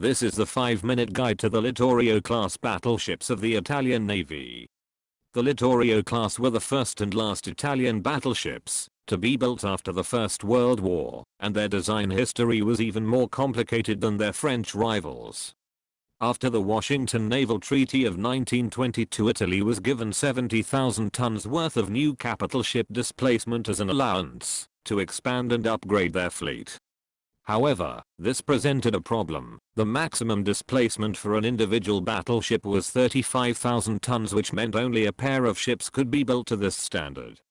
This is the 5-minute guide to the Littorio class battleships of the Italian Navy. The Littorio class were the first and last Italian battleships to be built after the First World War, and their design history was even more complicated than their French rivals. After the Washington Naval Treaty of 1922, Italy was given 70,000 tons worth of new capital ship displacement as an allowance to expand and upgrade their fleet. However, this presented a problem. The maximum displacement for an individual battleship was 35,000 tons, which meant only a pair of ships could be built to this standard.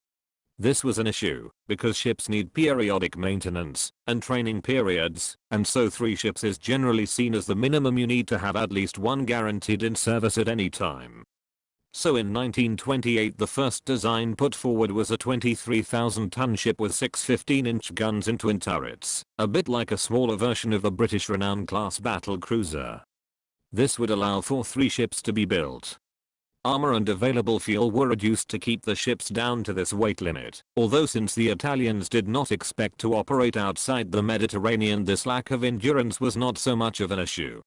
This was an issue, because ships need periodic maintenance and training periods, and so 3 ships is generally seen as the minimum you need to have at least one guaranteed in service at any time. So in 1928 the first design put forward was a 23,000-ton ship with 6 15-inch guns in twin turrets, a bit like a smaller version of the British Renown class battle cruiser. This would allow for 3 ships to be built. Armor and available fuel were reduced to keep the ships down to this weight limit, although since the Italians did not expect to operate outside the Mediterranean, this lack of endurance was not so much of an issue.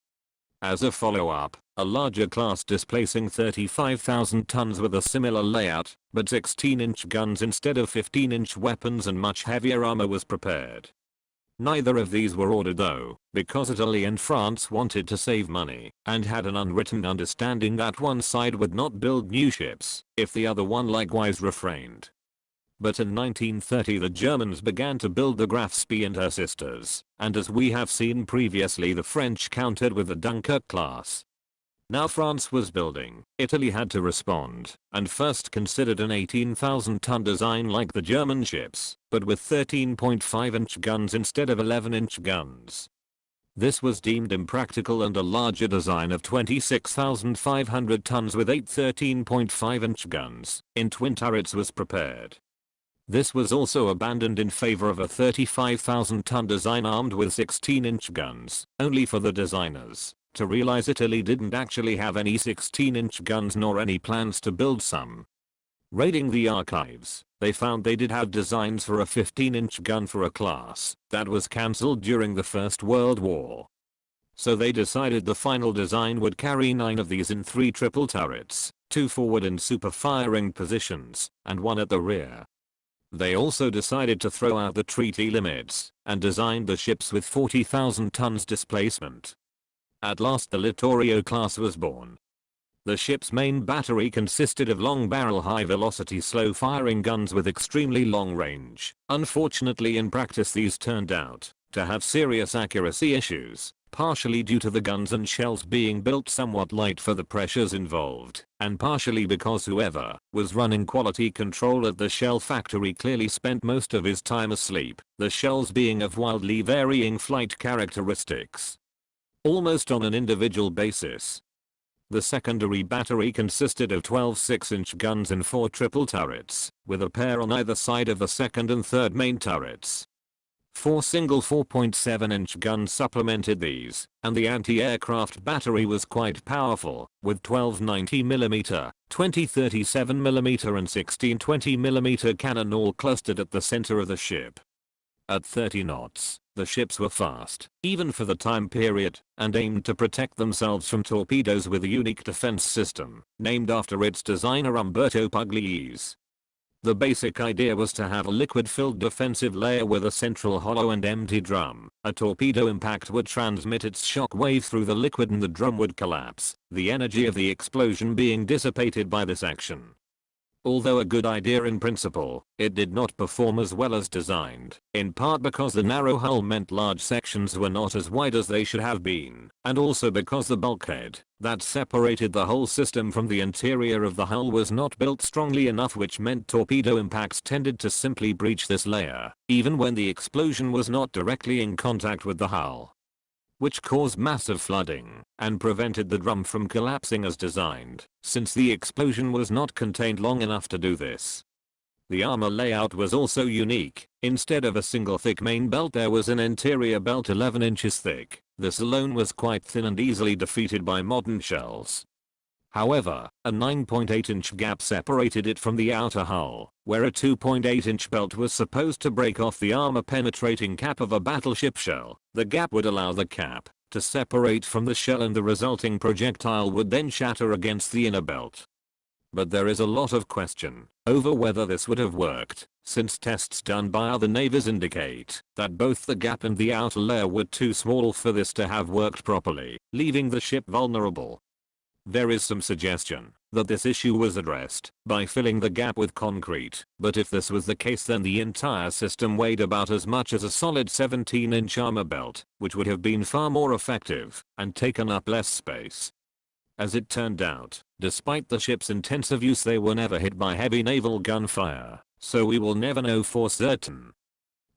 As a follow-up, a larger class displacing 35,000 tons with a similar layout, but 16-inch guns instead of 15-inch weapons and much heavier armor was prepared. Neither of these were ordered though, because Italy and France wanted to save money and had an unwritten understanding that one side would not build new ships if the other one likewise refrained. But in 1930 the Germans began to build the Graf Spee and her sisters, and as we have seen previously, the French countered with the Dunkirk class. Now France was building, Italy had to respond, and first considered an 18,000-ton design like the German ships, but with 13.5-inch guns instead of 11-inch guns. This was deemed impractical, and a larger design of 26,500 tons with 8 13.5-inch guns in twin turrets was prepared. This was also abandoned in favor of a 35,000-ton design armed with 16-inch guns, only for the designers to realize Italy didn't actually have any 16-inch guns nor any plans to build some. Raiding the archives, they found they did have designs for a 15-inch gun for a class that was cancelled during the First World War. So they decided the final design would carry 9 of these in 3 triple turrets, 2 forward in super firing positions, and 1 at the rear. They also decided to throw out the treaty limits and designed the ships with 40,000 tons displacement. At last the Littorio class was born. The ship's main battery consisted of long barrel high velocity slow firing guns with extremely long range. Unfortunately, in practice these turned out to have serious accuracy issues, partially due to the guns and shells being built somewhat light for the pressures involved, and partially because whoever was running quality control at the shell factory clearly spent most of his time asleep, the shells being of wildly varying flight characteristics. Almost on an individual basis. The secondary battery consisted of 12 6-inch guns in 4 triple turrets, with a pair on either side of the second and third main turrets. 4 single 4.7-inch guns supplemented these, and the anti-aircraft battery was quite powerful, with 12 90mm, 20 37mm and 16 20mm cannon all clustered at the center of the ship. At 30 knots, the ships were fast, even for the time period, and aimed to protect themselves from torpedoes with a unique defense system, named after its designer Umberto Pugliese. The basic idea was to have a liquid-filled defensive layer with a central hollow and empty drum. A torpedo impact would transmit its shock wave through the liquid and the drum would collapse, the energy of the explosion being dissipated by this action. Although a good idea in principle, it did not perform as well as designed, in part because the narrow hull meant large sections were not as wide as they should have been, and also because the bulkhead that separated the whole system from the interior of the hull was not built strongly enough, which meant torpedo impacts tended to simply breach this layer, even when the explosion was not directly in contact with the hull, which caused massive flooding and prevented the drum from collapsing as designed, since the explosion was not contained long enough to do this. The armor layout was also unique. Instead of a single thick main belt, there was an interior belt 11 inches thick. This alone was quite thin and easily defeated by modern shells. However, a 9.8-inch gap separated it from the outer hull, where a 2.8-inch belt was supposed to break off the armor-penetrating cap of a battleship shell. The gap would allow the cap to separate from the shell, and the resulting projectile would then shatter against the inner belt. But there is a lot of question over whether this would have worked, since tests done by other navies indicate that both the gap and the outer layer were too small for this to have worked properly, leaving the ship vulnerable. There is some suggestion that this issue was addressed by filling the gap with concrete, but if this was the case, then the entire system weighed about as much as a solid 17-inch armor belt, which would have been far more effective and taken up less space. As it turned out, despite the ship's intensive use, they were never hit by heavy naval gunfire, so we will never know for certain.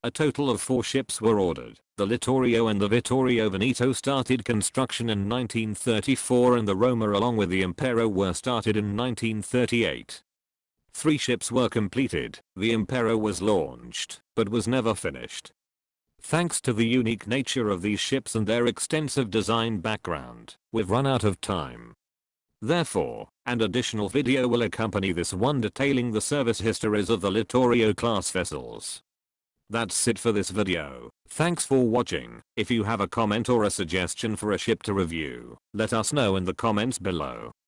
A total of 4 ships were ordered. The Littorio and the Vittorio Veneto started construction in 1934, and the Roma along with the Impero were started in 1938. 3 ships were completed. The Impero was launched, but was never finished. Thanks to the unique nature of these ships and their extensive design background, we've run out of time. Therefore, an additional video will accompany this one detailing the service histories of the Littorio class vessels. That's it for this video. Thanks for watching. If you have a comment or a suggestion for a ship to review, let us know in the comments below.